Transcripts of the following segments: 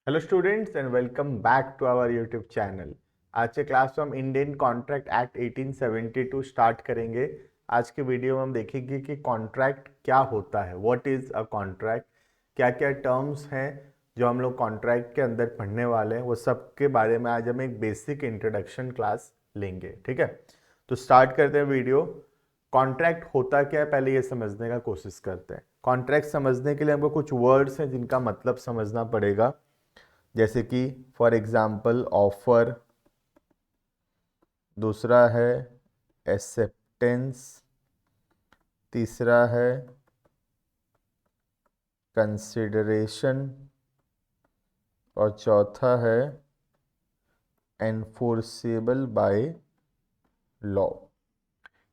Hello students and welcome back to our YouTube channel. आज के class में हम इंडियन कॉन्ट्रैक्ट एक्ट 1872 स्टार्ट करेंगे। आज के वीडियो में हम देखेंगे कि कॉन्ट्रैक्ट क्या होता है, व्हाट इज़ अ कॉन्ट्रैक्ट, क्या क्या टर्म्स हैं जो हम लोग कॉन्ट्रैक्ट के अंदर पढ़ने वाले हैं, वो सब के बारे में आज हम एक बेसिक इंट्रोडक्शन क्लास लेंगे। ठीक है, तो स्टार्ट करते हैं वीडियो। कॉन्ट्रैक्ट होता क्या है पहले ये समझने का कोशिश करते हैं। कॉन्ट्रैक्ट समझने के लिए हमको कुछ वर्ड्स हैं जिनका मतलब समझना पड़ेगा, जैसे कि फॉर एग्जाम्पल ऑफर, दूसरा है एक्सेप्टेंस, तीसरा है कंसिडरेशन और चौथा है एनफोर्सेबल बाय लॉ।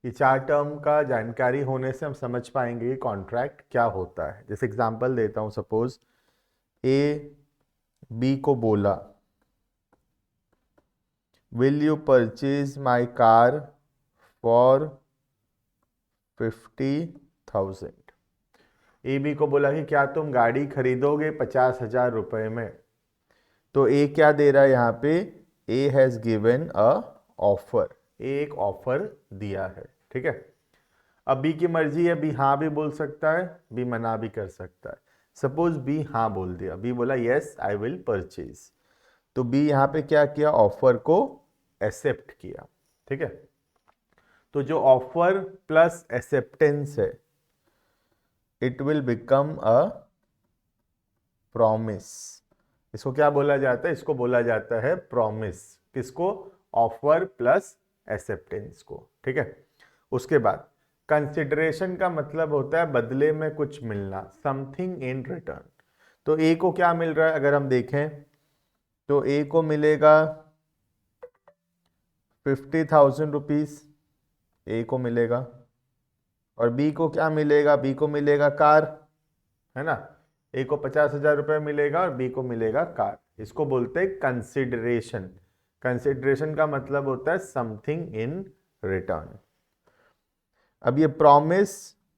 ये चार टर्म का जानकारी होने से हम समझ पाएंगे कि कॉन्ट्रैक्ट क्या होता है। जैसे एग्जाम्पल देता हूँ, सपोज ए बी को बोला, will you purchase my car for 50,000। A B को बोला कि क्या तुम गाड़ी खरीदोगे 50,000 रुपए में। तो ए क्या दे रहा है यहाँ पे, A has given a offer, A एक ऑफर दिया है। ठीक है, अब बी की मर्जी है, बी हाँ भी बोल सकता है, बी मना भी कर सकता है। सपोज बी हाँ बोल दिया, बी बोला यस आई विल परचेज, तो बी यहाँ पे क्या किया, ऑफर को एक्सेप्ट किया। ठीक है, तो जो ऑफर प्लस एक्सेप्टेंस है, it will become a promise. इसको क्या बोला जाता है, इसको बोला जाता है प्रॉमिस। किसको, ऑफर प्लस एक्सेप्टेंस को। ठीक है, उसके बाद कंसिडरेशन का मतलब होता है बदले में कुछ मिलना, समथिंग इन रिटर्न। तो ए को क्या मिल रहा है, अगर हम देखें तो ए को मिलेगा 50,000 रुपीज, ए को मिलेगा। और बी को क्या मिलेगा, बी को मिलेगा कार, है ना। ए को 50,000 रुपये मिलेगा और बी को मिलेगा कार। इसको बोलते हैं कंसिडरेशन। कंसिडरेशन का मतलब होता है समथिंग इन रिटर्न। अब ये promise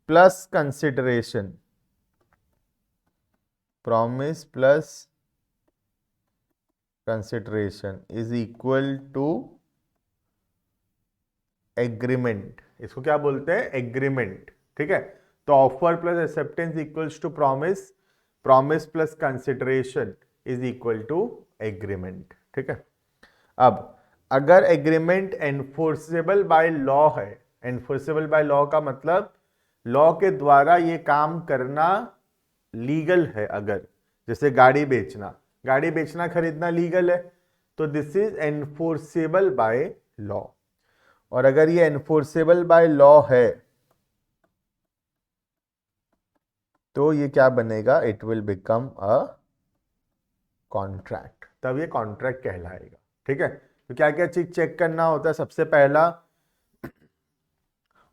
plus consideration, promise plus consideration is equal to agreement. इसको क्या बोलते हैं, एग्रीमेंट। ठीक है, तो offer plus acceptance equals to promise, promise plus consideration is equal to agreement. ठीक है, अब अगर एग्रीमेंट एनफोर्सेबल बाय लॉ है, एनफोर्सेबल बाय लॉ का मतलब लॉ के द्वारा ये काम करना लीगल है। अगर जैसे गाड़ी बेचना खरीदना लीगल है, तो this is enforceable by law. और अगर ये एनफोर्सेबल बाय लॉ है तो ये क्या बनेगा, it will become a contract, तब ये कॉन्ट्रैक्ट कहलाएगा। ठीक है, तो क्या क्या चीज चेक करना होता है, सबसे पहला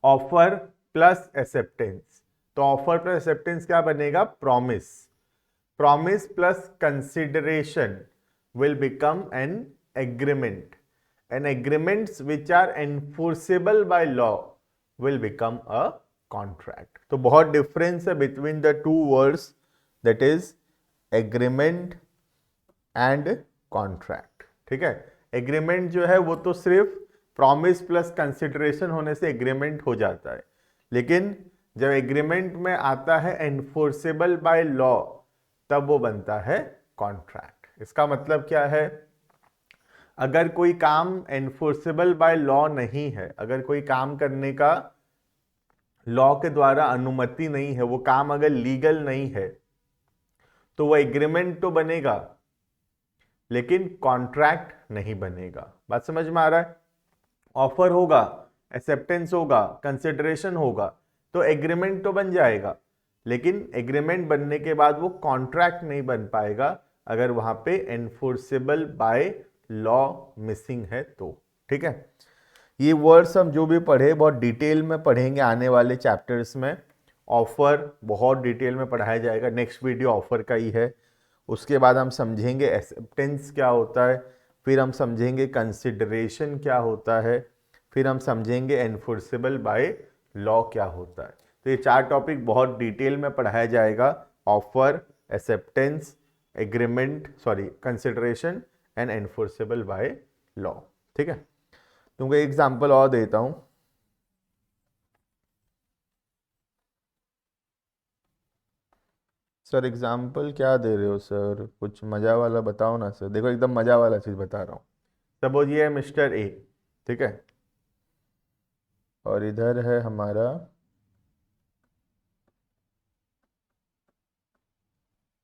ऑफर प्लस एक्सेप्टेंस। तो ऑफर प्लस एक्सेप्टेंस क्या बनेगा, promise. Promise plus consideration will become an agreement, and agreements which are enforceable by law will become a contract। तो बहुत डिफरेंस है between the two words, that is agreement and contract. ठीक है, agreement जो है वो तो सिर्फ प्रॉमिस प्लस कंसिडरेशन होने से एग्रीमेंट हो जाता है, लेकिन जब एग्रीमेंट में आता है एनफोर्सेबल बाय लॉ, तब वो बनता है कॉन्ट्रैक्ट। इसका मतलब क्या है, अगर कोई काम एनफोर्सेबल बाय लॉ नहीं है, अगर कोई काम करने का लॉ के द्वारा अनुमति नहीं है, वो काम अगर लीगल नहीं है, तो वो एग्रीमेंट तो बनेगा लेकिन कॉन्ट्रैक्ट नहीं बनेगा। बात समझ में आ रहा है, ऑफर होगा, एक्सेप्टेंस होगा, कंसिडरेशन होगा, तो एग्रीमेंट तो बन जाएगा, लेकिन एग्रीमेंट बनने के बाद वो कॉन्ट्रैक्ट नहीं बन पाएगा अगर वहां पे एनफोर्सेबल बाय लॉ मिसिंग है तो। ठीक है, ये वर्ड्स हम जो भी पढ़े बहुत डिटेल में पढ़ेंगे आने वाले चैप्टर्स में। ऑफर बहुत डिटेल में पढ़ाया जाएगा, नेक्स्ट वीडियो ऑफर का ही है। उसके बाद हम समझेंगे एक्सेप्टेंस क्या होता है, फिर हम समझेंगे कंसिडरेशन क्या होता है, फिर हम समझेंगे एनफोर्सेबल बाय लॉ क्या होता है। तो ये चार टॉपिक बहुत डिटेल में पढ़ाया जाएगा, offer, acceptance, consideration and enforceable by law. ठीक है, तुमको एग्जाम्पल और देता हूं। सर एग्जाम्पल क्या दे रहे हो सर, कुछ मजा वाला बताओ ना सर। देखो एकदम मजा वाला चीज बता रहा हूँ। सपोज ये है मिस्टर ए, ठीक है, और इधर है हमारा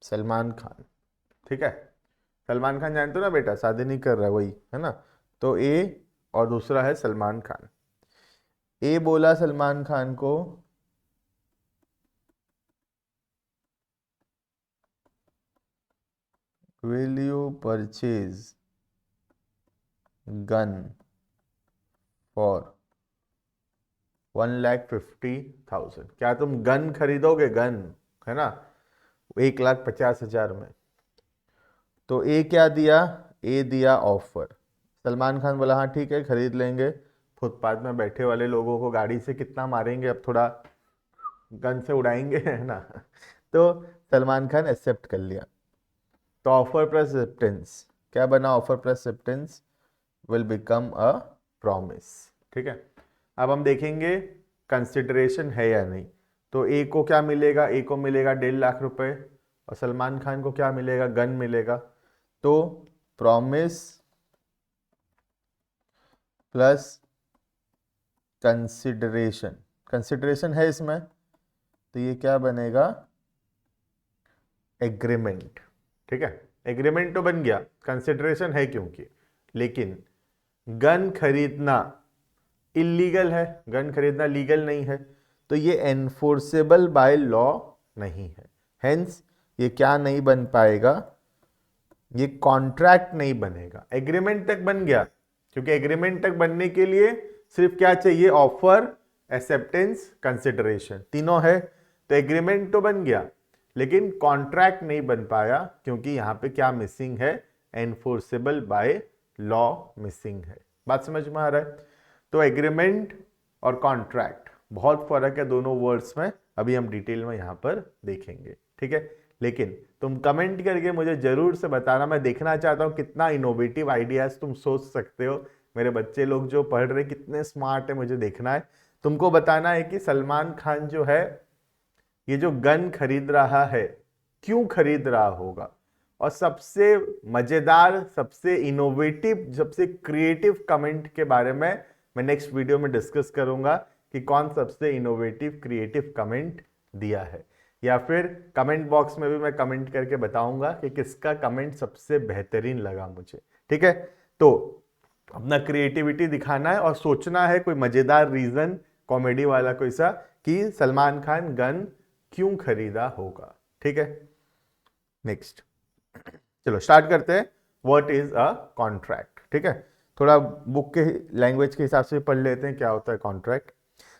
सलमान खान। ठीक है, सलमान खान जानते हो ना बेटा, शादी नहीं कर रहा वही है ना। तो ए और दूसरा है सलमान खान। ए बोला सलमान खान को will you purchase gun for 1,50,000। क्या तुम गन खरीदोगे? गन है ना, 1,50,000 में। तो ए क्या दिया? ए दिया ऑफर। सलमान खान बोला हाँ ठीक है खरीद लेंगे। फुटपाथ में बैठे वाले लोगों को गाड़ी से कितना मारेंगे, अब थोड़ा गन से उड़ाएंगे है ना। तो सलमान खान एक्सेप्ट कर लिया। तो ऑफर प्लस एक्सेप्टेंस क्या बना? Offer plus acceptance will become a promise. ठीक है, अब हम देखेंगे कंसिडरेशन है या नहीं। तो ए को क्या मिलेगा? ए को मिलेगा 1,50,000 रुपए, और सलमान खान को क्या मिलेगा? गन मिलेगा। तो प्रॉमिस प्लस कंसिडरेशन, कंसिडरेशन है इसमें, तो ये क्या बनेगा? एग्रीमेंट। ठीक है, एग्रीमेंट तो बन गया, कंसिडरेशन है क्योंकि, लेकिन गन खरीदना इलीगल है, गन खरीदना लीगल नहीं है, तो ये एनफोर्सेबल बाय लॉ नहीं है। हेंस ये क्या नहीं बन पाएगा? ये कॉन्ट्रैक्ट नहीं बनेगा। एग्रीमेंट तक बन गया, क्योंकि एग्रीमेंट तक बनने के लिए सिर्फ क्या चाहिए? ऑफर, एक्सेप्टेंस, कंसिडरेशन, तीनों है। तो एग्रीमेंट तो बन गया, लेकिन कॉन्ट्रैक्ट नहीं बन पाया, क्योंकि यहां पे क्या मिसिंग है? एनफोर्सेबल बाय लॉ मिसिंग है। बात समझ में आ रहा है? तो एग्रीमेंट और कॉन्ट्रैक्ट बहुत फर्क है दोनों वर्ड्स में, अभी हम डिटेल में यहां पर देखेंगे। ठीक है, लेकिन तुम कमेंट करके मुझे जरूर से बताना, मैं देखना चाहता हूं कितना इनोवेटिव आइडियाज तुम सोच सकते हो। मेरे बच्चे लोग जो पढ़ रहे कितने स्मार्ट है, मुझे देखना है। तुमको बताना है कि सलमान खान जो है ये जो गन खरीद रहा है, क्यों खरीद रहा होगा। और सबसे मजेदार, सबसे इनोवेटिव, सबसे क्रिएटिव कमेंट के बारे में मैं नेक्स्ट वीडियो में डिस्कस करूंगा कि कौन सबसे इनोवेटिव क्रिएटिव कमेंट दिया है, या फिर कमेंट बॉक्स में भी मैं कमेंट करके बताऊंगा कि किसका कमेंट सबसे बेहतरीन लगा मुझे। ठीक है, तो अपना क्रिएटिविटी दिखाना है और सोचना है कोई मजेदार रीजन, कॉमेडी वाला कोई सा, कि सलमान खान गन क्यों खरीदा होगा। ठीक है, नेक्स्ट चलो स्टार्ट करते हैं। What is a contract? ठीक है, थोड़ा बुक के लैंग्वेज के हिसाब से पढ़ लेते हैं क्या होता है contract.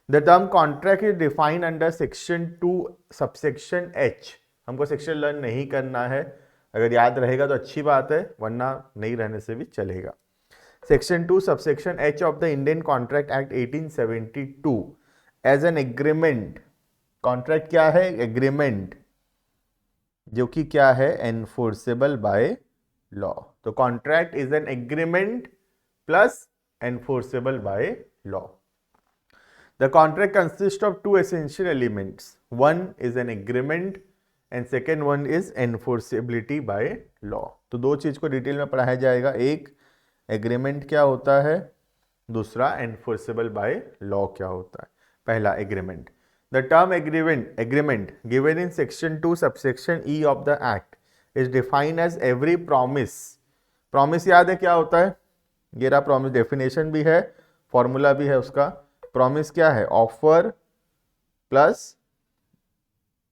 The term contract is defined under section 2 subsection H. हमको सेक्शन लर्न नहीं करना है, अगर याद रहेगा तो अच्छी बात है, वरना नहीं रहने से भी चलेगा। Section 2 subsection H of the Indian Contract Act 1872 as an agreement. Contract क्या है? एग्रीमेंट, जो कि क्या है? Enforceable by law. तो contract is an agreement plus enforceable by law. The contract consists of two essential elements. One is an agreement and second one is enforceability by law. तो दो चीज को डिटेल में पढ़ाया जाएगा, एक एग्रीमेंट क्या होता है, दूसरा एनफोर्सेबल बाय लॉ क्या होता है। पहला agreement. The term agreement given in section 2 subsection E of the act is defined as every promise. Promise याद है क्या होता है? ये रहा प्रॉमिस, डेफिनेशन भी है, फॉर्मूला भी है उसका। प्रॉमिस क्या है? Offer plus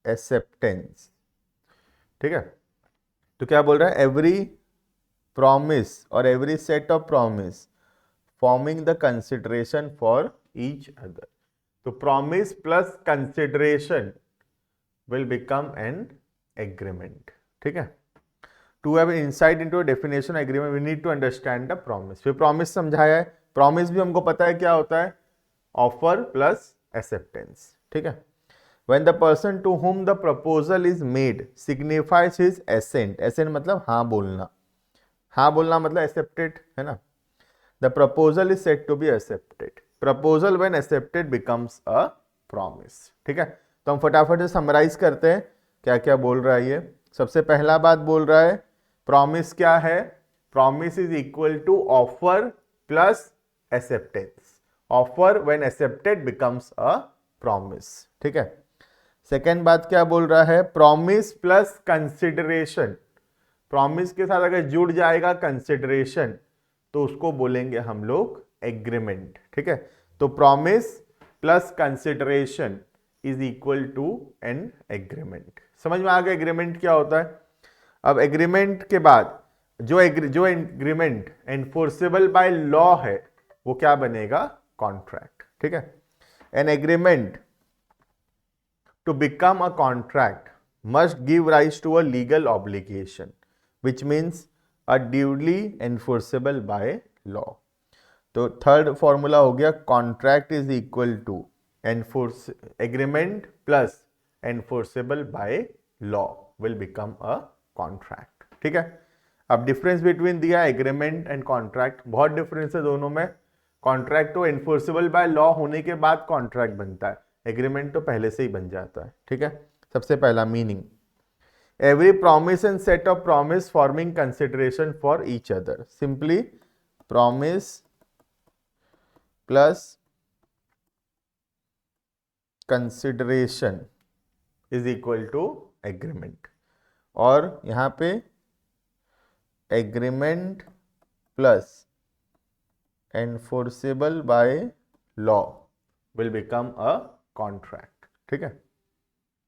acceptance. ठीक है, तो क्या बोल रहा है? एवरी प्रॉमिस और every set of promise forming the consideration for each other. तो promise plus consideration will become an agreement. ठीक है, to have insight into definition agreement we need to understand the promise. फिर promise समझाया है, promise भी हमको पता है क्या होता है, ऑफर प्लस एक्सेप्टेंस। ठीक है, When the person to whom the proposal is made signifies his assent, assent मतलब हाँ बोलना, हाँ बोलना मतलब accepted है ना. The proposal is said to be accepted. Proposal when accepted becomes a promise. ठीक है, तो हम फटाफट से समराइज करते हैं क्या क्या बोल रहा है ये. सबसे पहला बात बोल रहा है प्रॉमिस क्या है, promise is equal to offer plus acceptance. Offer when accepted becomes a promise. ठीक है. सेकेंड बात क्या बोल रहा है, प्रॉमिस प्लस कंसिडरेशन. प्रॉमिस के साथ अगर जुड़ जाएगा कंसिडरेशन तो उसको बोलेंगे हम लोग एग्रीमेंट. ठीक है, तो promise plus consideration is equal to an agreement. समझ में आ गया एग्रीमेंट क्या होता है. अब एग्रीमेंट के बाद जो एग्रीमेंट एनफोर्सेबल बाय लॉ है वो क्या बनेगा, कॉन्ट्रैक्ट. ठीक है, an agreement to become a contract must give rise to a legal obligation, which means a duly enforceable by law. तो थर्ड फॉर्मूला हो गया contract is equal to enforce agreement plus enforceable by law will become a contract. ठीक है, अब difference between दिया agreement and contract, बहुत difference है दोनों में. कॉन्ट्रैक्ट तो एनफोर्सेबल बाय लॉ होने के बाद कॉन्ट्रैक्ट बनता है, एग्रीमेंट तो पहले से ही बन जाता है. ठीक है, सबसे पहला meaning, every promise and set of promise forming consideration for each other. Simply promise plus consideration is equal to agreement, और यहां पे agreement plus enforceable by law will become a contract. ठीक है.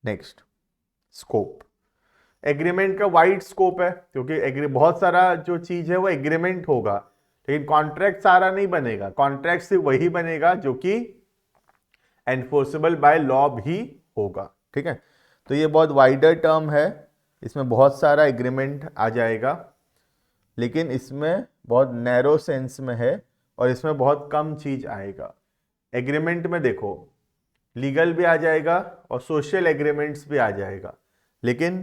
Next, scope. एग्रीमेंट का wide scope है क्योंकि बहुत सारा जो चीज है वो एग्रीमेंट होगा, लेकिन कॉन्ट्रैक्ट सारा नहीं बनेगा. कॉन्ट्रैक्ट सिर्फ वही बनेगा जो कि एनफोर्सेबल बाय लॉ भी होगा. ठीक है, तो ये बहुत वाइडर टर्म है, इसमें बहुत सारा एग्रीमेंट आ जाएगा, लेकिन इसमें बहुत नैरो सेंस में है और इसमें बहुत कम चीज आएगा. एग्रीमेंट में देखो लीगल भी आ जाएगा और सोशल एग्रीमेंट्स भी आ जाएगा, लेकिन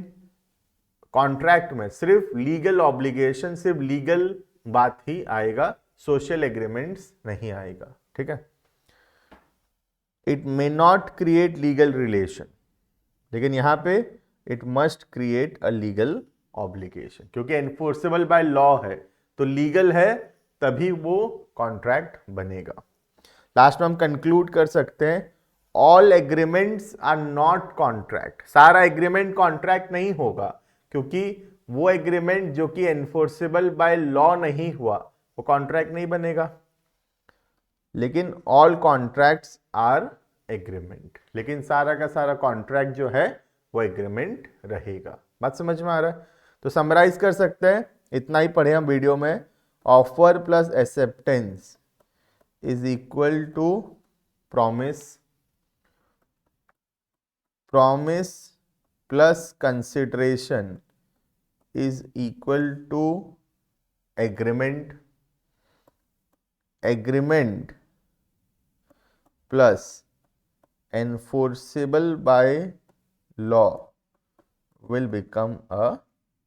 कॉन्ट्रैक्ट में सिर्फ लीगल ऑब्लिगेशन, सिर्फ लीगल बात ही आएगा, सोशल एग्रीमेंट्स नहीं आएगा. ठीक है, it may not create legal relation, लेकिन यहां पे it must create a legal obligation, क्योंकि एनफोर्सेबल बाय लॉ है तो लीगल है तभी वो कॉन्ट्रैक्ट बनेगा. लास्ट में हम कंक्लूड कर सकते हैं, all agreements are not contract. सारा एग्रीमेंट कॉन्ट्रैक्ट नहीं होगा क्योंकि वो एग्रीमेंट जो कि एनफोर्सेबल बाय लॉ नहीं हुआ वो कॉन्ट्रैक्ट नहीं बनेगा. लेकिन ऑल कॉन्ट्रैक्ट्स आर एग्रीमेंट, लेकिन सारा का सारा कॉन्ट्रैक्ट जो है वो एग्रीमेंट रहेगा. बात समझ में आ रहा है. तो समराइज कर सकते हैं, इतना ही पढ़े हम वीडियो में. Offer plus acceptance is equal to promise, promise plus consideration is equal to agreement, agreement plus enforceable by law will become a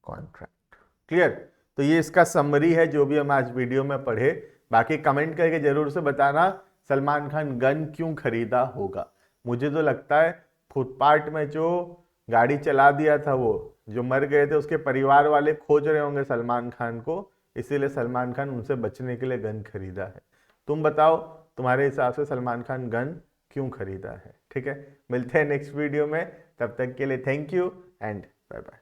contract. Clear? तो ये इसका समरी है जो भी हम आज वीडियो में पढ़े. बाकी कमेंट करके जरूर से बताना सलमान खान गन क्यों खरीदा होगा. मुझे तो लगता है फुटपाथ में जो गाड़ी चला दिया था वो जो मर गए थे उसके परिवार वाले खोज रहे होंगे सलमान खान को, इसीलिए सलमान खान उनसे बचने के लिए गन खरीदा है. तुम बताओ तुम्हारे हिसाब से सलमान खान गन क्यों खरीदा है. ठीक है, मिलते हैं नेक्स्ट वीडियो में, तब तक के लिए thank you and bye bye.